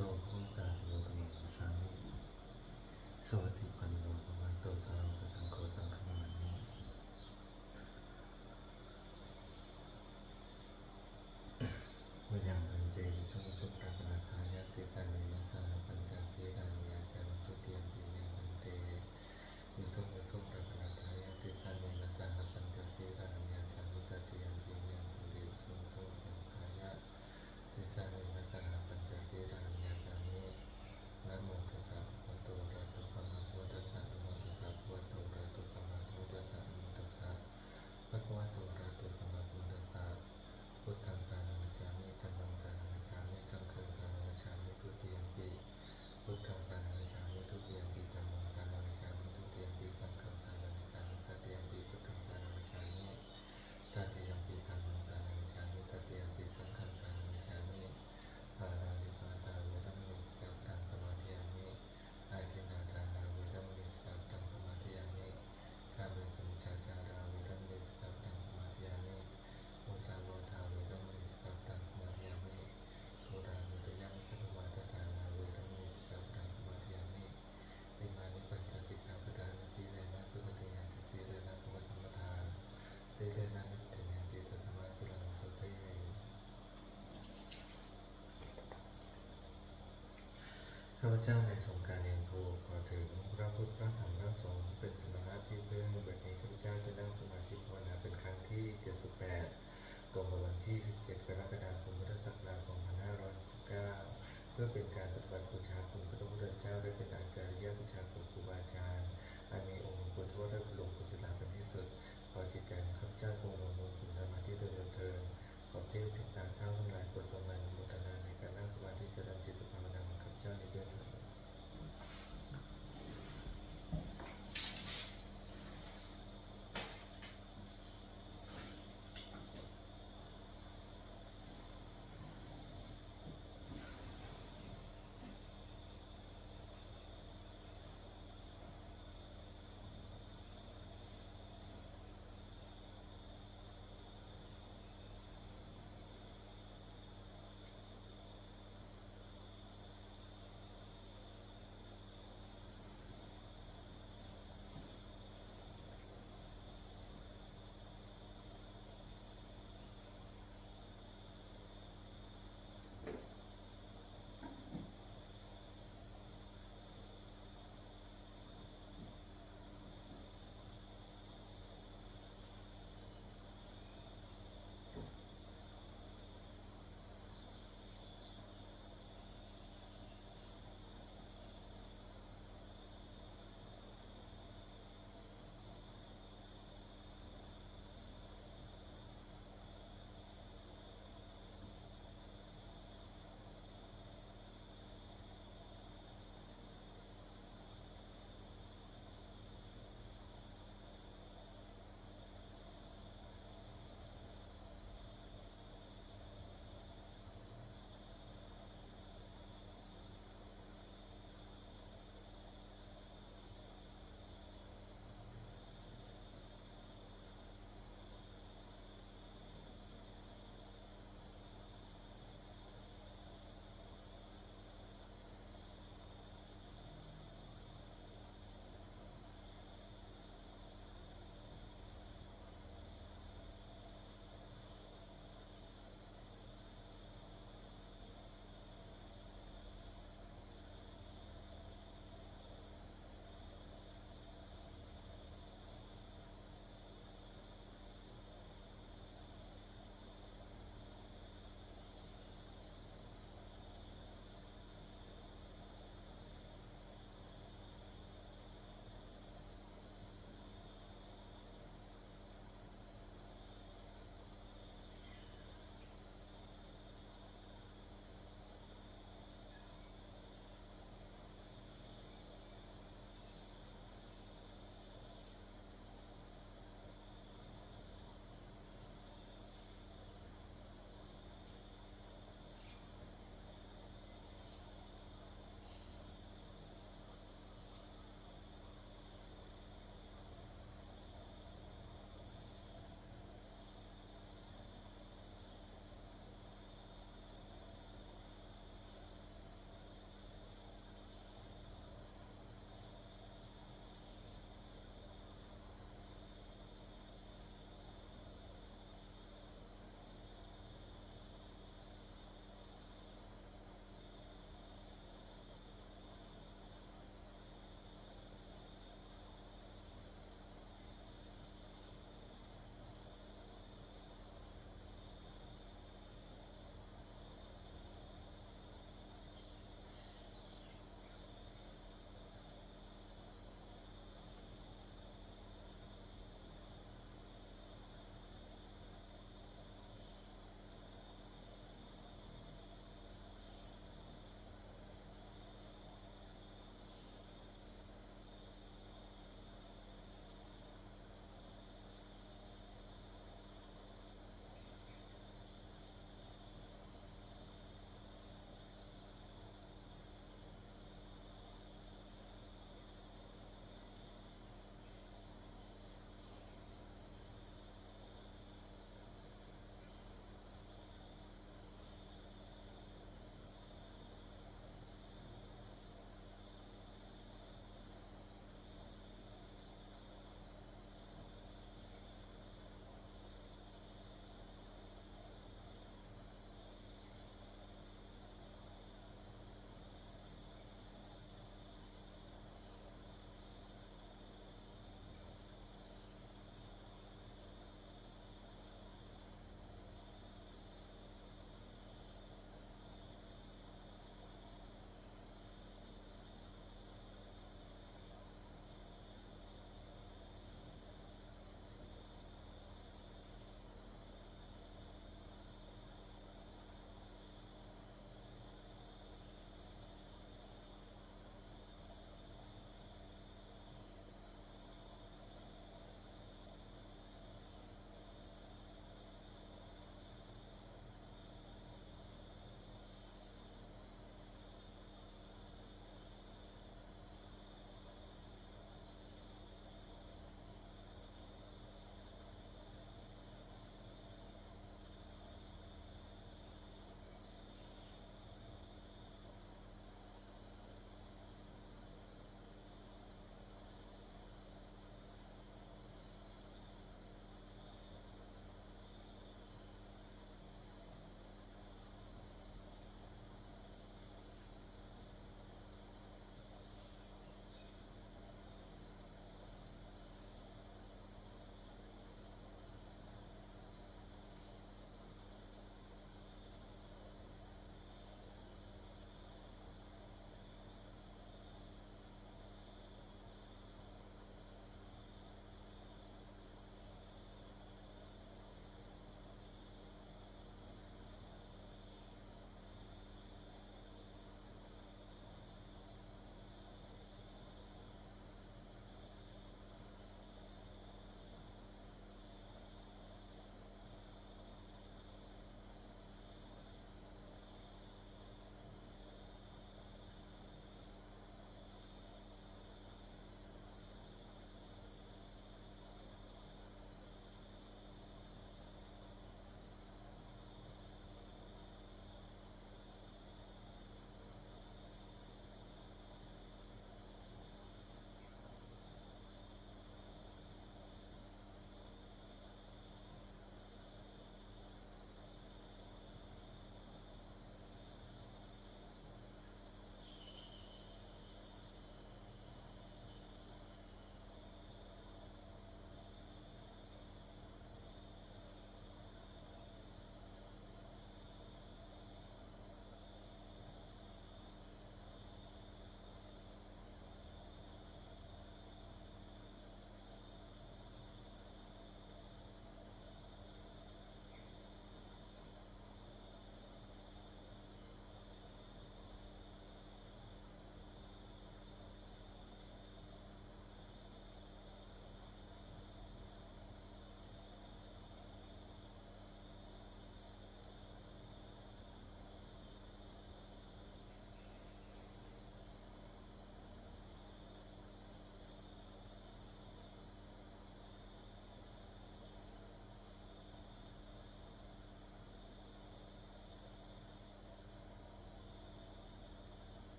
โตภะคะวะตาธัมโมธัมมังคัมสามิสวัสดีปันโนภะคะวะโตสาวกสังโฆสังฆนามิมะยังพันเตวิชุงสุปรักนาทายะติสานินัสสะปัญจสีรานิยาจารุตุติยมปิยังพันเตวิชุงสุปรักนาทายะติสานินัสสะปัญจสีรานิยาจารุตุติยมปิยังพันเตวิชุงสุปรักนาทายะติสานินัสสะปัญจสีรานิยาจามินะโมตัสสะภะคะวะโตอะระหะโตสัมมาสัมพุทธัสสะนะโมตัสสะภะคะวะโตอะระหะโตสัมมาสัมพุทธัสสะนะโมตัสสะภะคะวะโตอะระหะโตสัมมาสัมพุทธัสสะพุทธังสรณังคัจฉามิธัมมังสรณังคัจฉามิสังฆังสรณังคัจฉามิทุติยมปิพุทธังสรณังคัจฉามิทุติยมปิธัมมังสรณังคัจฉามิทุติยมปิสังฆังสรณังคัจฉามิตติยมปิพุทธังสรณังคัจฉามิตติยมปิธัมมังสรณังคัจฉามิตติยมปิสังฆังสรณังคัจฉามิปาราลิปาตาเวรมณีสิกขาปะทังสมาธิยามิอาทินนาทานาเวรมณีสิกขาปะทังสมาธิยามิกาเมสุมิจฉาจาราเวรมณีสิกขาปะทังสมาธิยามิมุสาวาทาเวรมณีสิกขาปะทังสมาธิยามิทุรานุตยังสัพพวาทานาเวรมณีสิกขาปะทังสมาธิยามิอิมานิปัญจสิกขาปะทานาสีเลนะสุปฏิยันติสีเลนะภวสัมปทาสีเลนะนิพพิยันติตัสมาสุลังโสเทข้าพเจ้าในสงการเรียนรู้ขอถึงพระพุทธพระธรรมพระสงฆ์เป็นสรณะที่พึ่งบัดนี้ข้าพเจ้าจะนั่งสมาธิภาวนาเป็นครั้งที่78ตรงกับวันที่17กรกฎาคมพุทธศักราช2569เพื่อเป็นการปฏิบัติบูชาคุณพระพุทธเจ้าได้เป็นอาจารย์บูชาคุณครูบาอาจารย์อันมีองค์พุทธวจนะหลวงปู่ศิลาเป็นที่สุดขอจิตใจของข้าพเจ้าจงรวมลงเป็นสมาธิโดยเถิดขอเทพทิพย์ตามเท่าทั้งหลายโปรดจงมาอนุโมทนาในการนั่งสมาธิเจริญจิตภาวนาของข้าพเจ้านี้ด้วยเถิด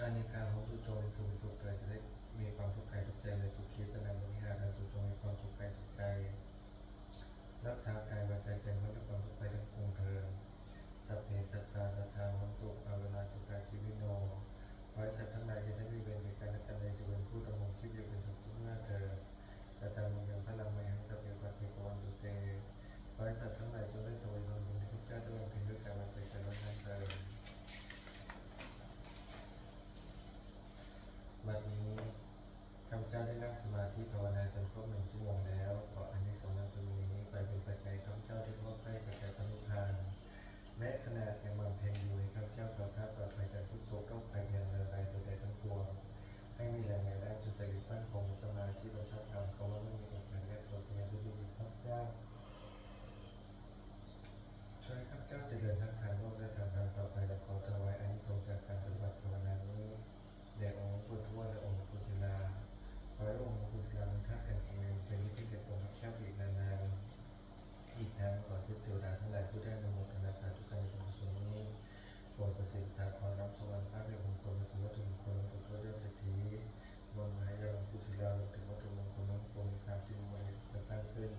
อานิการของตุจงสุขสุขเกิดจะได้มีความทุกข์กายทุกใจในสุขีตนาบริหารตุจงมีความสุขกายสุขใจรักษากายวาจาใจไว้ด้วยความทุกข์ไปทั้งปวงเธอสัพเพสัตตาสัทธาวันตุภาวนาสุขาชีวิโนขอให้สัตว์ทั้งหลายจะได้มีเวรในการและกันในชีวิตผู้ดำรงชีวิตอยู่เป็นสุขทุกเมื่อเธอแต่ตามมังยังพระลังไม่ให้สัพเพปัตติกวันตุเตขอให้สัตว์ทั้งหลายจงได้สวยผลบุญที่พระเจ้าได้บำเพ็ญด้วยกายวาจาใจและนั้นเธอบัดนี้ข้าพเจ้าได้นั่งสมาธิภาวนาจนครบ1 ชั่วโมงแล้วขออานิสงส์นั้นเป็นนี้ไปเป็นปัจจัยข้าพเจ้าได้เข้าใกล้กระแสพระนิพพานแม้ขณะยังบำเพ็ญอยู่ให้ข้าพเจ้าปลอดภัยจากทุกโศกโรคภัยเบียนอะไรตัวใดทั้งปวงให้มีแรงในแรงจุดใจมั่นคงสมาธิประชาธรรมเขาว่าไม่มีโอกาสแรกตัวเพียงที่ดีข้าพเจ้าช่วยข้าพเจ้าจะเดินทางโลกและทางต่อไปและขอถวายอานิสงส์จากการปฏิบัติภาวนานี้แด่องค์หลวงปู่ทวดและองค์หลวงปู่ศิลาขอให้องค์หลวงปู่ศิลาเป็นท่าแห่งเองเป็นนิสิตเด็กองค์ข้าพเจ้าอีกนานๆอีกทั้งขอเทพเทวดาทั้งหลายผู้ได้นโมทนาสาธุการในบุญกุศลนี้โปรดประสิทธิ์จากความรับสวรรค์พระเดชมงคลและสวัสดิมงคลหลวงปู่ทวดเจ้าเศรษฐีบนให้หลวงปู่ศิลาลงถึงวัตถุมงคลนั้นคงมี30 วันจะสร้างขึ้น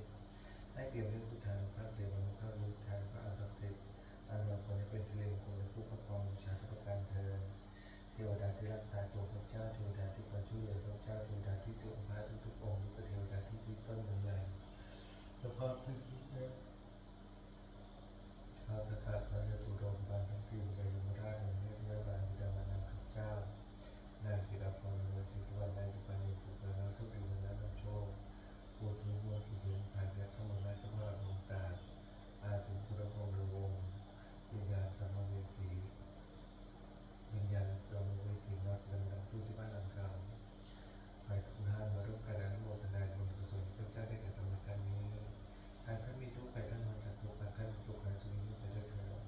ให้เปรียบด้วยพุทธานุภาพเปรียบมนุษย์ภาพรู้ทางพระอันศักดิ์สิทธิ์อันมงคลนี้เป็นสิริมงคลในผู้ประกอบบูชาทุกประการเทอญเทวดาที่รักษาตัวพระเจ้าเทวดาที่คอยช่วยเหลือพระเจ้าเทวดาที่ตัวองค์พระทุกๆองค์และเทวดาที่พิต้นเหมือนใหญ่และพระพิสุทธิ์ข้าตถาคตตุโดมบาลทั้ง4ใจยมราชหนึ่งเนตรบาลบิดามารดาข้าพเจ้านางกิราพรเวสีสวรรค์นายจุปานีผูกแล้วทุกอยู่ในน้ำโชคผู้ที่มุ่งกิเลสผ่านและเข้ามาในสภาพดวงตาอาจุตุระพงระวงวิญญาณสัมภเวสีวิญญาณสัมภเวสีนอกแสดงดังผู้ที่บ้านหลังเก่าขอให้ทุกท่านมาร่วมกันอนุโมทนาบุญกุศลที่พระเจ้าได้กระทำในครั้งนี้หากท่านมีทุกข์ใครท่านพ้นจากทุกข์หากท่านมีสุขให้ชีวิตนี้ไปด้วยเถิด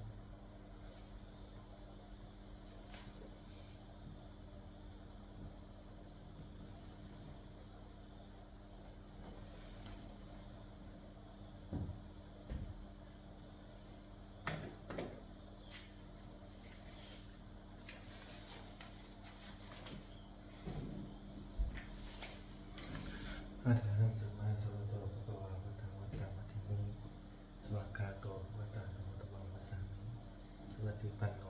อะระหังสัมมาสัมพุทโธภะคะวะพุทธังวัฏฏังมัจฉิมิสวากขาโตภะคะวะตาธัมโมธัมมังคัสสามิสวัตติปันโน